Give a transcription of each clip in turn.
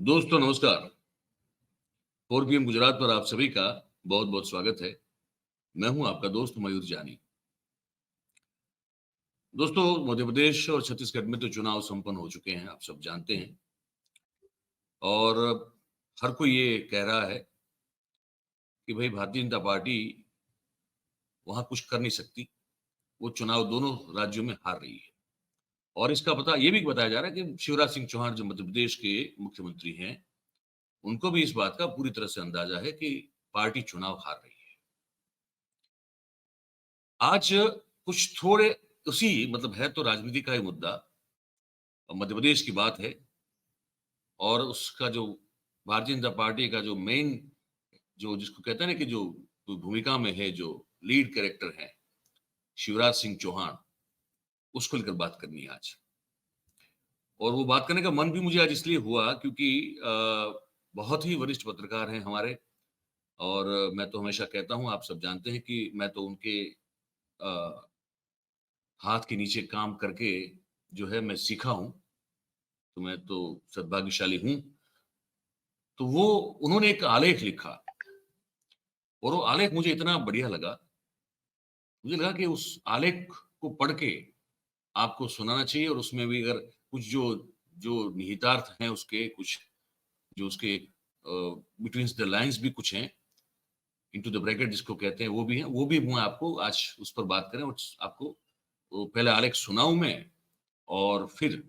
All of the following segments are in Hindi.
दोस्तों नमस्कार। 4 पीएम गुजरात पर आप सभी का बहुत-बहुत स्वागत है। मैं हूं आपका दोस्त मयूर जानी। दोस्तों मध्य प्रदेश और छत्तीसगढ़ में तो चुनाव संपन्न हो चुके हैं, आप सब जानते हैं और हर कोई ये कह रहा है कि भई भारतीय जनता पार्टी वहाँ कुछ कर नहीं सकती। वो चुनाव दोनों राज्यों में हार रही है और इसका पता ये भी बताया जा रहा है कि शिवराज सिंह चौहान जो मध्य प्रदेश के मुख्यमंत्री हैं, उनको भी इस बात का पूरी तरह से अंदाजा है कि पार्टी चुनाव हार रही है। आज कुछ थोड़े उसी मतलब है तो राजनीति का ही मुद्दा मध्य प्रदेश की बात है और उसका जो भारतीय जनता पार्टी का जो मेन जो जिसको कहते हैं ना कि जो भूमिका में है, जो लीड कैरेक्टर है, शिवराज सिंह चौहान, उसको लेकर बात करनी है आज। और वो बात करने का मन भी मुझे आज इसलिए हुआ क्योंकि बहुत ही वरिष्ठ पत्रकार हैं हमारे और मैं तो हमेशा कहता हूँ, आप सब जानते हैं कि मैं तो उनके अ, हाथ के नीचे काम करके जो है मैं सीखा हूँ, तो मैं तो सद्भाग्यशाली हूँ। तो वो उन्होंने एक आलेख लिखा और वो आलेख मुझे इतना बढ़िया लगा, मुझे लगा कि उस आलेख को पढ़ के आपको सुनाना चाहिए और उसमें भी अगर कुछ जो जो निहितार्थ हैं उसके कुछ जो उसके बिटवीन द लाइन्स भी कुछ हैं, इंटू द ब्रैकेट जिसको कहते हैं वो भी हैं, वो भी मैं आपको आज उस पर बात करें और आपको वो पहले आलेख सुनाऊँ मैं और फिर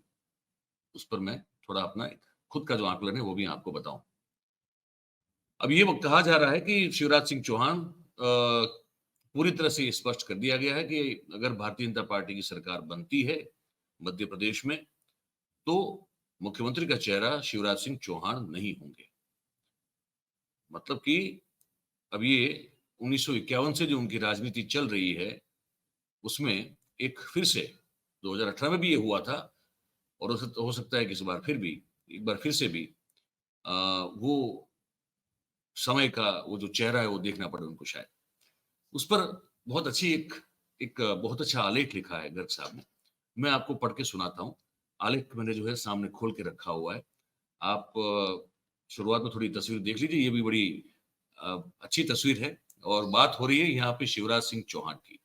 उस पर मैं थोड़ा अपना एक खुद का जो आकलन है वो भी आपको बताऊँ। अब ये वो कहा जा रहा है कि शिवराज सिंह चौहान पूरी तरह से स्पष्ट कर दिया गया है कि अगर भारतीय जनता पार्टी की सरकार बनती है मध्य प्रदेश में, तो मुख्यमंत्री का चेहरा शिवराज सिंह चौहान नहीं होंगे। मतलब कि अब ये 1951 से जो उनकी राजनीति चल रही है, उसमें एक फिर से 2018 में भी ये हुआ था और हो सकता है कि इस बार फिर भी, एक बार फिर से भी अ, वो समय का वो जो चेहरा है वो देखना पड़े उनको शायद। उस पर बहुत अच्छी एक एक बहुत अच्छा आलेख लिखा है गर्ग साहब ने। मैं आपको पढ़ के सुनाता हूँ। आलेख मैंने जो है सामने खोल के रखा हुआ है। आप शुरुआत में थोड़ी तस्वीर देख लीजिए, ये भी बड़ी अच्छी तस्वीर है और बात हो रही है यहाँ पे शिवराज सिंह चौहान की।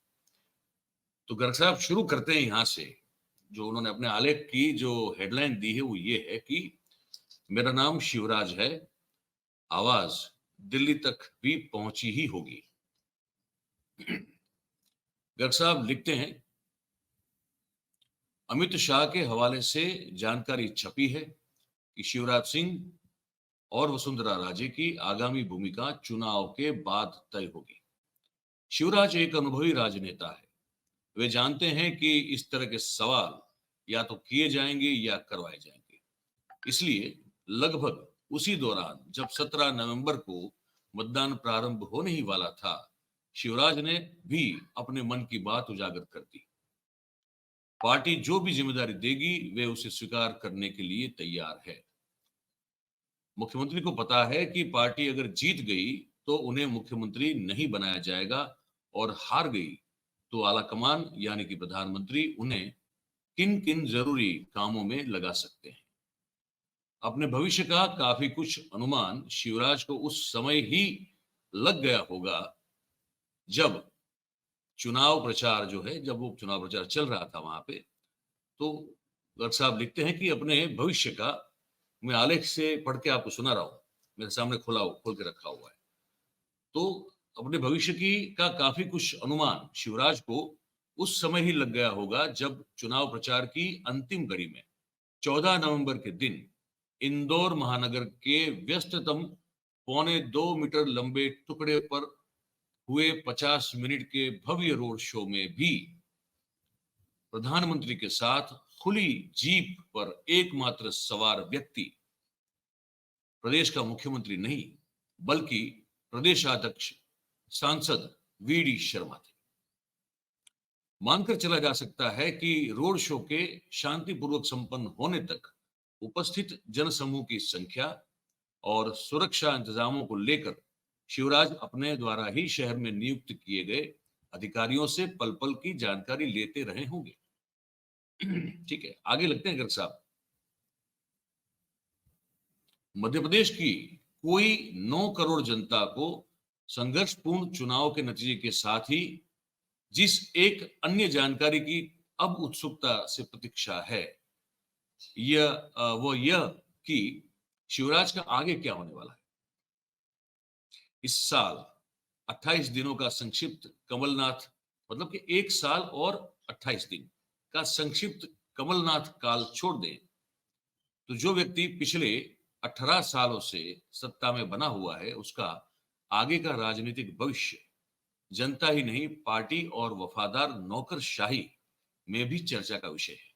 तो गर्ग साहब शुरू करते हैं यहाँ से, जो उन्होंने अपने आलेख की जो हेडलाइन दी है वो ये है कि मेरा नाम शिवराज है, आवाज़ दिल्ली तक भी पहुँची ही होगी। गर्ग साहब लिखते हैं, अमित शाह के हवाले से जानकारी छपी है कि शिवराज सिंह और वसुंधरा राजे की आगामी भूमिका चुनाव के बाद तय होगी। शिवराज एक अनुभवी राजनेता है। वे जानते हैं कि इस तरह के सवाल या तो किए जाएंगे या करवाए जाएंगे। इसलिए लगभग उसी दौरान जब 17 नवंबर को मतदान प्रारंभ होने ही वाला था, शिवराज ने भी अपने मन की बात उजागर कर दी। पार्टी जो भी जिम्मेदारी देगी वे उसे स्वीकार करने के लिए तैयार है। मुख्यमंत्री को पता है कि पार्टी अगर जीत गई तो उन्हें मुख्यमंत्री नहीं बनाया जाएगा और हार गई तो आलाकमान यानी कि प्रधानमंत्री उन्हें किन किन जरूरी कामों में लगा सकते हैं। अपने भविष्य का काफी कुछ अनुमान शिवराज को उस समय ही लग गया होगा जब चुनाव प्रचार जो है, जब वो चुनाव प्रचार चल रहा था वहां पे, तो गर्ग साहब लिखते हैं कि अपने भविष्य का मैं आलेख से पढ़ के आपको सुना रहा हूँ, मेरे सामने खोल के रखा हुआ है। तो अपने भविष्य की का काफी कुछ अनुमान शिवराज को उस समय ही लग गया होगा जब चुनाव प्रचार की अंतिम घड़ी में 14 नवंबर के दिन इंदौर महानगर के व्यस्ततम 1.25 मीटर लंबे टुकड़े पर हुए 50 मिनट के भव्य रोड शो में भी प्रधानमंत्री के साथ खुली जीप पर एकमात्र सवार व्यक्ति प्रदेश का मुख्यमंत्री नहीं बल्कि प्रदेशाध्यक्ष सांसद वीडी शर्मा थे। मानकर चला जा सकता है कि रोड शो के शांतिपूर्वक संपन्न होने तक उपस्थित जनसमूह की संख्या और सुरक्षा इंतजामों को लेकर शिवराज अपने द्वारा ही शहर में नियुक्त किए गए अधिकारियों से पल पल की जानकारी लेते रहे होंगे। ठीक है, आगे लगते हैं गर्ग साहब। मध्य प्रदेश की कोई 9 करोड़ जनता को संघर्षपूर्ण चुनाव के नतीजे के साथ ही जिस एक अन्य जानकारी की अब उत्सुकता से प्रतीक्षा है, वो यह कि शिवराज का आगे क्या होने वाला है। इस साल 28 दिनों का संक्षिप्त कमलनाथ, मतलब कि 1 साल और 28 दिन का संक्षिप्त कमलनाथ काल छोड़ दें तो जो व्यक्ति पिछले 18 सालों से सत्ता में बना हुआ है, उसका आगे का राजनीतिक भविष्य जनता ही नहीं, पार्टी और वफादार नौकरशाही में भी चर्चा का विषय है।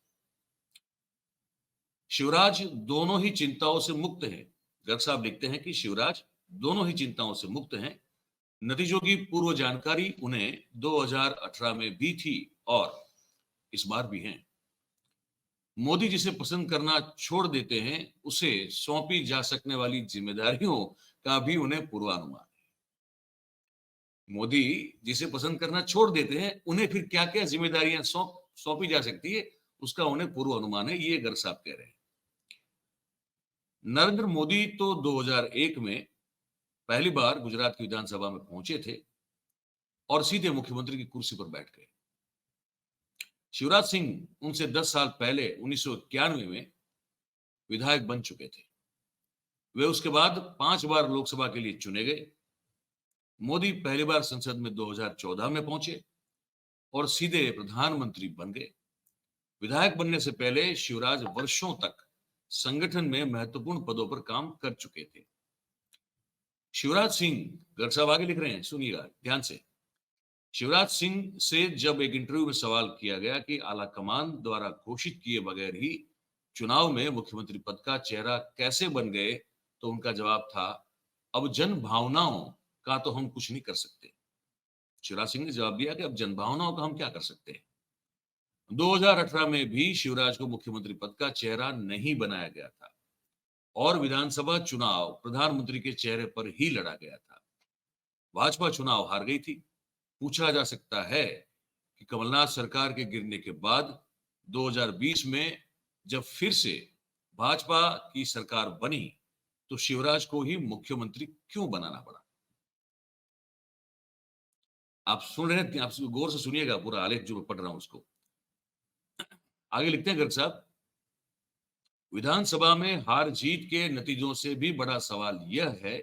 शिवराज दोनों ही चिंताओं से मुक्त हैं। गर्ग साहब लिखते हैं कि शिवराज दोनों ही चिंताओं से मुक्त हैं। नतीजों की पूर्व जानकारी उन्हें 2018 में भी थी और इस बार भी है। मोदी जिसे पसंद करना छोड़ देते हैं, उसे सौंपी जा सकने वाली जिम्मेदारियों का भी उन्हें पूर्वानुमान है। मोदी जिसे पसंद करना छोड़ देते हैं, उन्हें फिर क्या क्या जिम्मेदारियां सौंपी जा सकती है, उसका उन्हें पूर्व अनुमान है, ये गर्ग साहब कह रहे हैं। नरेंद्र मोदी तो 2001 में पहली बार गुजरात की विधानसभा में पहुंचे थे और सीधे मुख्यमंत्री की कुर्सी पर बैठ गए। शिवराज सिंह उनसे 10 साल पहले 1991 में विधायक बन चुके थे। वे उसके बाद 5 बार लोकसभा के लिए चुने गए। मोदी पहली बार संसद में 2014 में पहुंचे और सीधे प्रधानमंत्री बन गए। विधायक बनने से पहले शिवराज वर्षों तक संगठन में महत्वपूर्ण पदों पर काम कर चुके थे। शिवराज सिंह, गर्ग साहब आगे लिख रहे हैं, सुनिएगा ध्यान से। शिवराज सिंह से जब एक इंटरव्यू में सवाल किया गया कि आला कमान द्वारा घोषित किए बगैर ही चुनाव में मुख्यमंत्री पद का चेहरा कैसे बन गए, तो उनका जवाब था, अब जन भावनाओं का तो हम कुछ नहीं कर सकते। शिवराज सिंह ने जवाब दिया कि अब जन भावनाओं का हम क्या कर सकते हैं। 2018 में भी शिवराज को मुख्यमंत्री पद का चेहरा नहीं बनाया गया था और विधानसभा चुनाव प्रधानमंत्री के चेहरे पर ही लड़ा गया था। भाजपा चुनाव हार गई थी। पूछा जा सकता है कि कमलनाथ सरकार के गिरने के बाद 2020 में जब फिर से भाजपा की सरकार बनी, तो शिवराज को ही मुख्यमंत्री क्यों बनाना पड़ा। आप सुन रहे हैं, आप गौर से सुनिएगा पूरा आलेख जो मैं पढ़ रहा हूं उसको। आगे लिखते हैं गर्ग साहब, विधानसभा में हार जीत के नतीजों से भी बड़ा सवाल यह है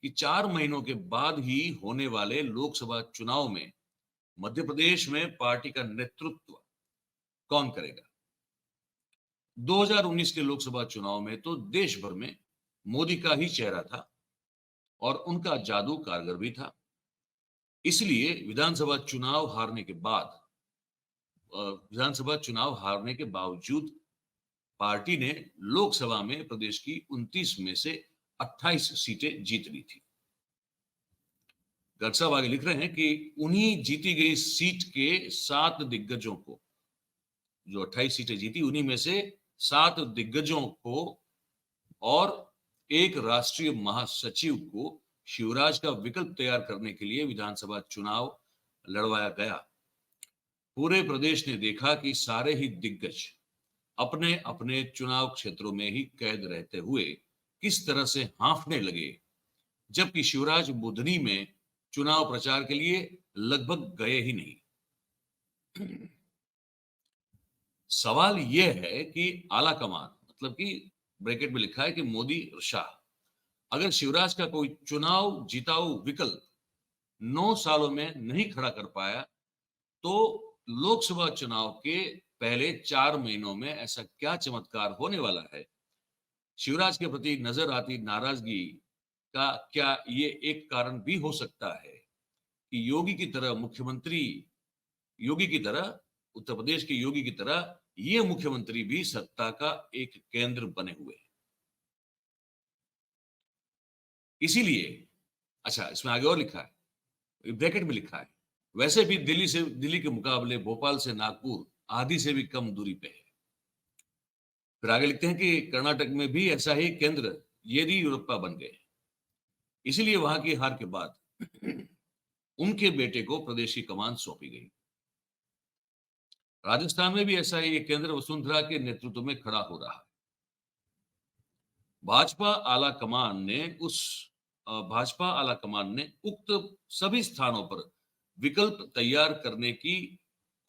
कि 4 महीनों के बाद ही होने वाले लोकसभा चुनाव में मध्य प्रदेश में पार्टी का नेतृत्व कौन करेगा। 2019 के लोकसभा चुनाव में तो देश भर में मोदी का ही चेहरा था और उनका जादू कारगर भी था। इसलिए विधानसभा चुनाव हारने के बावजूद पार्टी ने लोकसभा में प्रदेश की 29 में से 28 सीटें जीत ली थी। गर्ग साहब आगे लिख रहे हैं कि उन्हीं जीती गई सीट के 7 दिग्गजों को, जो 28 सीटें जीती, उन्हीं में से 7 दिग्गजों को और एक राष्ट्रीय महासचिव को शिवराज का विकल्प तैयार करने के लिए विधानसभा चुनाव लड़वाया गया। पूरे प्रदेश ने देखा कि सारे ही दिग्गज अपने अपने चुनाव क्षेत्रों में ही कैद रहते हुए किस तरह से हांफने लगे, जबकि शिवराज बुधनी में चुनाव प्रचार के लिए लगभग गए ही नहीं। सवाल यह है कि आला कमान, मतलब कि ब्रैकेट में लिखा है कि मोदी और शाह, अगर शिवराज का कोई चुनाव जिताऊ विकल्प 9 सालों में नहीं खड़ा कर पाया, तो लोकसभा चुनाव के पहले 4 महीनों में ऐसा क्या चमत्कार होने वाला है। शिवराज के प्रति नजर आती नाराजगी का क्या ये एक कारण भी हो सकता है कि योगी की तरह उत्तर प्रदेश के योगी की तरह ये मुख्यमंत्री भी सत्ता का एक केंद्र बने हुए हैं। इसीलिए, अच्छा इसमें आगे और लिखा है, ब्रैकेट में लिखा है, वैसे भी दिल्ली के मुकाबले भोपाल से नागपुर आधी से भी कम दूरी पे है। फिर आगे लिखते हैं कि कर्नाटक में भी ऐसा ही केंद्र येदियुरप्पा बन गए। इसीलिए वहां की हार के बाद उनके बेटे को प्रदेश की कमान सौंपी गई। राजस्थान में भी ऐसा ही एक केंद्र वसुंधरा के नेतृत्व में खड़ा हो रहा है। भाजपा आला कमान ने भाजपा आला कमान ने उक्त सभी स्थानों पर विकल्प तैयार करने की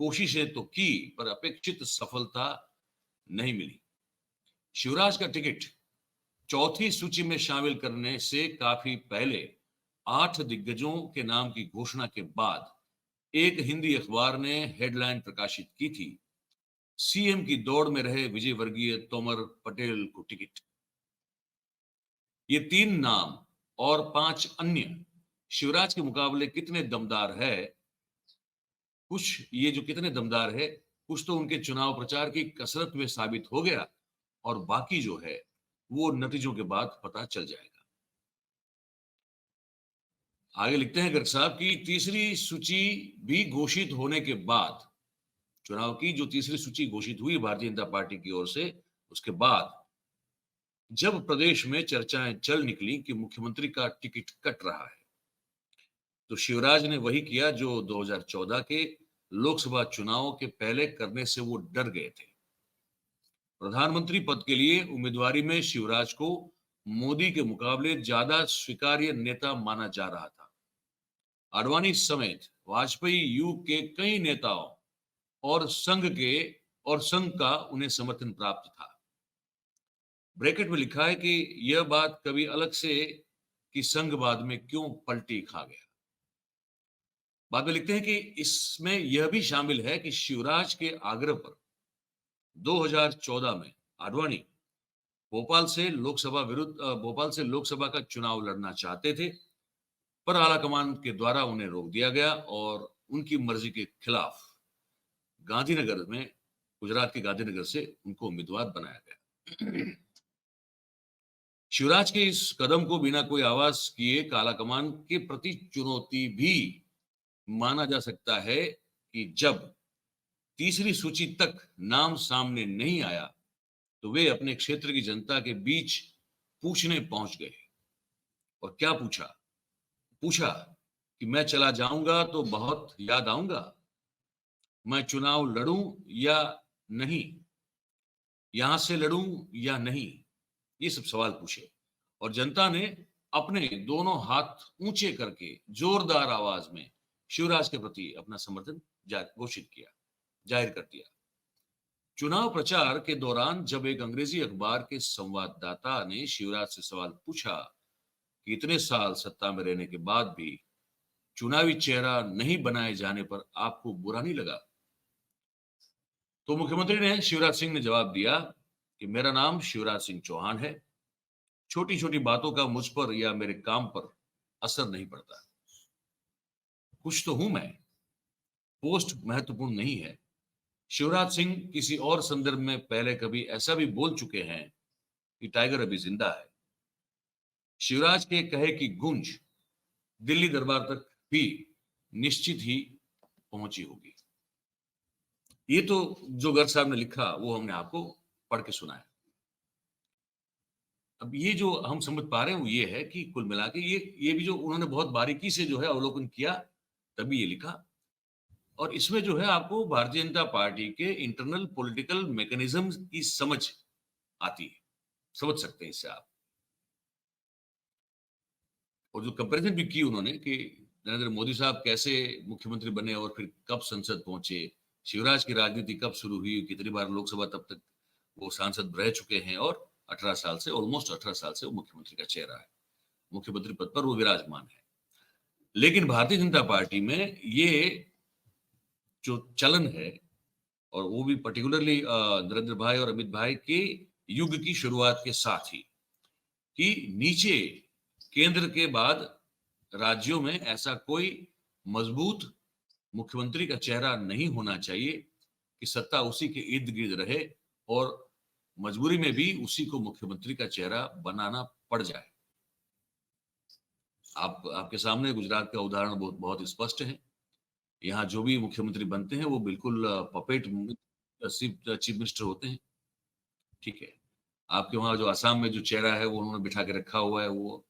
कोशिशें तो की, पर अपेक्षित सफलता नहीं मिली। शिवराज का टिकट चौथी सूची में शामिल करने से काफी पहले 8 दिग्गजों के नाम की घोषणा के बाद एक हिंदी अखबार ने हेडलाइन प्रकाशित की थी, सीएम की दौड़ में रहे विजय वर्गीय तोमर पटेल को टिकट। ये 3 नाम और 5 अन्य शिवराज के मुकाबले कितने दमदार है, कुछ ये जो कितने दमदार है, कुछ तो उनके चुनाव प्रचार की कसरत में साबित हो गया और बाकी जो है वो नतीजों के बाद पता चल जाएगा। आगे लिखते हैं गर्ग साहब की तीसरी सूची भी घोषित होने के बाद, चुनाव की जो तीसरी सूची घोषित हुई भारतीय जनता पार्टी की ओर से, उसके बाद जब प्रदेश में चर्चाएं चल निकली कि मुख्यमंत्री का टिकट कट रहा है, तो शिवराज ने वही किया जो 2014 के लोकसभा चुनाव के पहले करने से वो डर गए थे। प्रधानमंत्री पद के लिए उम्मीदवारी में शिवराज को मोदी के मुकाबले ज्यादा स्वीकार्य नेता माना जा रहा था। आडवाणी समेत वाजपेयी युग के कई नेताओं और संघ का उन्हें समर्थन प्राप्त था। ब्रैकेट में लिखा है कि यह बात कभी अलग से कि संघ बाद में क्यों पलटी खा गया। बाद में लिखते हैं कि इसमें यह भी शामिल है कि शिवराज के आग्रह पर 2014 में आडवाणी भोपाल से लोकसभा का चुनाव लड़ना चाहते थे, पर आलाकमान के द्वारा उन्हें रोक दिया गया और उनकी मर्जी के खिलाफ गुजरात के गांधीनगर से उनको उम्मीदवार बनाया गया। शिवराज के इस कदम को बिना कोई आवाज किए काला कमान के प्रति चुनौती भी माना जा सकता है कि जब तीसरी सूची तक नाम सामने नहीं आया तो वे अपने क्षेत्र की जनता के बीच पूछने पहुंच गए। और क्या पूछा? पूछा कि मैं चला जाऊंगा तो बहुत याद आऊंगा, मैं चुनाव लड़ूं या नहीं, यहां से लड़ूं या नहीं, ये सब सवाल पूछे। और जनता ने अपने दोनों हाथ ऊंचे करके जोरदार आवाज में शिवराज के प्रति अपना समर्थन घोषित किया, जाहिर कर दिया। चुनाव प्रचार के दौरान जब एक अंग्रेजी अखबार के संवाददाता ने शिवराज से सवाल पूछा कि इतने साल सत्ता में रहने के बाद भी चुनावी चेहरा नहीं बनाए जाने पर आपको बुरा नहीं लगा, तो मुख्यमंत्री ने शिवराज सिंह ने जवाब दिया कि मेरा नाम शिवराज सिंह चौहान है, छोटी छोटी बातों का मुझ पर या मेरे काम पर असर नहीं पड़ता, कुछ तो हूं मैं, पोस्ट महत्वपूर्ण नहीं है। शिवराज सिंह किसी और संदर्भ में पहले कभी ऐसा भी बोल चुके हैं कि टाइगर अभी जिंदा है। शिवराज के कहे की गूंज दिल्ली दरबार तक भी निश्चित ही पहुंची होगी। ये तो जो गर्ग साहब ने लिखा वो हमने आपको पढ़ के सुनाया। अब ये जो हम समझ पा रहे हैं वो ये है कि कुल मिला के ये भी जो उन्होंने बहुत बारीकी से जो है अवलोकन किया तभी ये लिखा। और इसमें जो है आपको भारतीय जनता पार्टी के इंटरनल पॉलिटिकल मैकेनिज्म की समझ आती है, समझ सकते हैं इससे आप। और जो कंपैरिजन भी की उन्होंने कि नरेंद्र मोदी साहब कैसे मुख्यमंत्री बने और फिर कब संसद पहुंचे, शिवराज की राजनीति कब शुरू हुई, कितनी बार लोकसभा तब तक वो सांसद रह चुके हैं और 18 साल से ऑलमोस्ट 18 साल से वो मुख्यमंत्री का चेहरा है, मुख्यमंत्री पद पर वो विराजमान है। लेकिन भारतीय जनता पार्टी में ये जो चलन है, और वो भी पर्टिकुलरली नरेंद्र भाई और अमित भाई के युग की शुरुआत के साथ ही, कि नीचे केंद्र के बाद राज्यों में ऐसा कोई मजबूत मुख्यमंत्री का चेहरा नहीं होना चाहिए कि सत्ता उसी के इर्द गिर्द रहे और मजबूरी में भी उसी को मुख्यमंत्री का चेहरा बनाना पड़ जाए। आपके सामने गुजरात का उदाहरण बहुत बहुत स्पष्ट है। यहाँ जो भी मुख्यमंत्री बनते हैं वो बिल्कुल पपेट चीफ मिनिस्टर होते हैं, ठीक है। आपके वहां जो असम में जो चेहरा है वो उन्होंने बिठा के रखा हुआ है, वो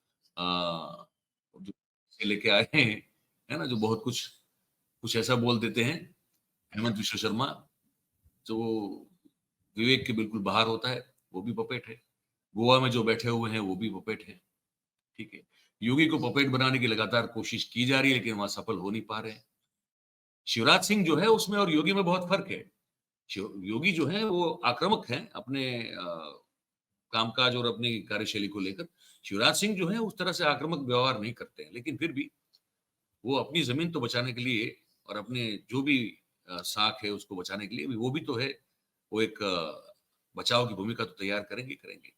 जो लेके आए हैं, है ना, जो बहुत कुछ कुछ ऐसा बोल देते हैं, हेमंत विश्व शर्मा, जो विवेक के बिल्कुल बाहर होता है, वो भी पपेट है। गोवा में जो बैठे हुए हैं वो भी पपेट है, ठीक है। योगी को पपेट बनाने की लगातार कोशिश की जा रही है, लेकिन वहां सफल हो नहीं पा रहे हैं। शिवराज सिंह जो है उसमें और योगी में बहुत फर्क है। योगी जो है वो आक्रामक हैं अपने कामकाज और अपनी कार्यशैली को लेकर। शिवराज सिंह जो है उस तरह से आक्रामक व्यवहार नहीं करते हैं, लेकिन फिर भी वो अपनी जमीन तो बचाने के लिए और अपने जो भी साख है उसको बचाने के लिए भी वो भी तो है, वो एक बचाव की भूमिका तो तैयार करेंगे ही करेंगे।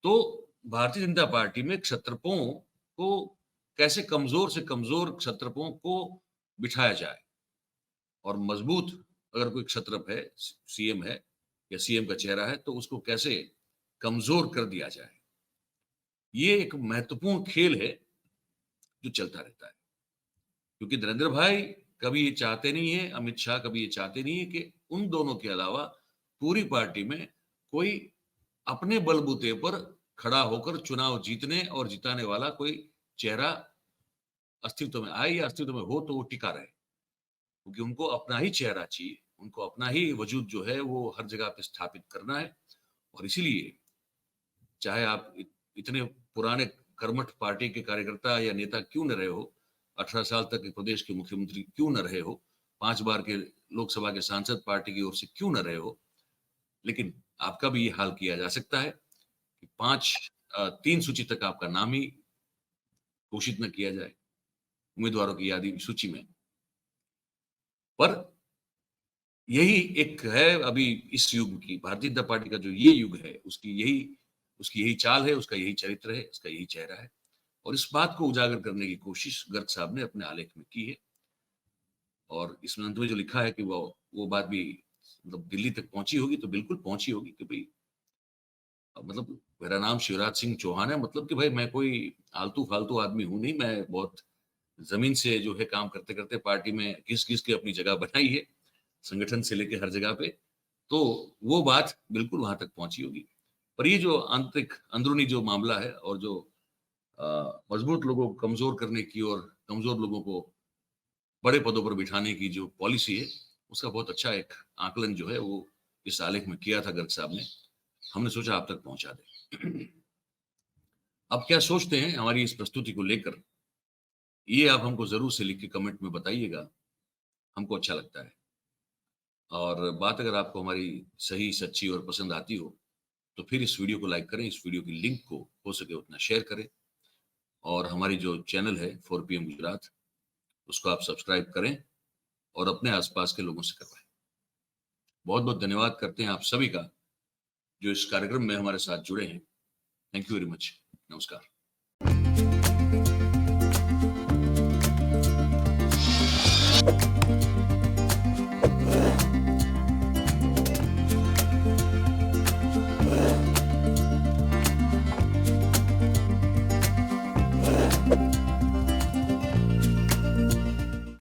तो भारतीय जनता पार्टी में क्षत्रपों को कैसे कमजोर से कमजोर क्षत्रपों को बिठाया जाए और मजबूत अगर कोई क्षत्रप है, सीएम है या सीएम का चेहरा है, तो उसको कैसे कमजोर कर दिया जाए। ये एक महत्वपूर्ण खेल है जो चलता रहता है। क्योंकि नरेंद्र भाई कभी ये चाहते नहीं है, अमित शाह कभी ये चाहते नहीं है कि उन दोनों के अलावा पूरी पार्टी में कोई अपने बलबूते पर खड़ा होकर चुनाव जीतने और जिताने वाला कोई चेहरा अस्तित्व में आए या अस्तित्व में हो तो वो टिका रहे। क्योंकि उनको अपना ही चेहरा चाहिए, उनको अपना ही वजूद जो है वो हर जगह पे स्थापित करना है। और इसीलिए चाहे आप इतने पुराने कर्मठ पार्टी के कार्यकर्ता या नेता क्यों न रहे हो, 18 साल तक प्रदेश के मुख्यमंत्री क्यों न रहे हो, 5 बार के लोकसभा के सांसद पार्टी की ओर से क्यों न रहे हो, लेकिन आपका भी ये हाल किया जा सकता है कि 3 सूची तक आपका नाम ही घोषित न किया जाए उम्मीदवारों की यादी सूची में। पर यही एक है अभी इस युग की भारतीय जनता पार्टी का जो ये युग है, उसकी यही चाल है, उसका यही चरित्र है, उसका यही चेहरा है। और इस बात को उजागर करने की कोशिश गर्ग साहब ने अपने आलेख में की है। और इसमें अंत में जो लिखा है कि वो बात भी मतलब दिल्ली तक पहुंची होगी, तो बिल्कुल पहुंची होगी कि भाई मतलब मेरा नाम शिवराज सिंह चौहान है, मतलब कि भाई मैं कोई आलतू फालतू आदमी हूं नहीं, मैं बहुत जमीन से जो है काम करते करते पार्टी में घिस घिस के अपनी जगह बनाई है, संगठन से लेके हर जगह पे। तो वो बात बिल्कुल वहां तक पहुंची होगी। पर ये जो आंतरिक अंदरूनी जो मामला है और जो मजबूत लोगों को कमजोर करने की और कमजोर लोगों को बड़े पदों पर बिठाने की जो पॉलिसी है, उसका बहुत अच्छा एक आकलन जो है वो इस आलेख में किया था गर्ग साहब ने। हमने सोचा आप तक पहुंचा दें। अब क्या सोचते हैं हमारी इस प्रस्तुति को लेकर, ये आप हमको जरूर से लिख के कमेंट में बताइएगा, हमको अच्छा लगता है। और बात अगर आपको हमारी सही सच्ची और पसंद आती हो, तो फिर इस वीडियो को लाइक करें, इस वीडियो की लिंक को हो सके उतना शेयर करें। और हमारी जो चैनल है 4PM गुजरात, उसको आप सब्सक्राइब करें और अपने आसपास के लोगों से करवाएं। बहुत बहुत धन्यवाद करते हैं आप सभी का जो इस कार्यक्रम में हमारे साथ जुड़े हैं। Thank you very much. नमस्कार।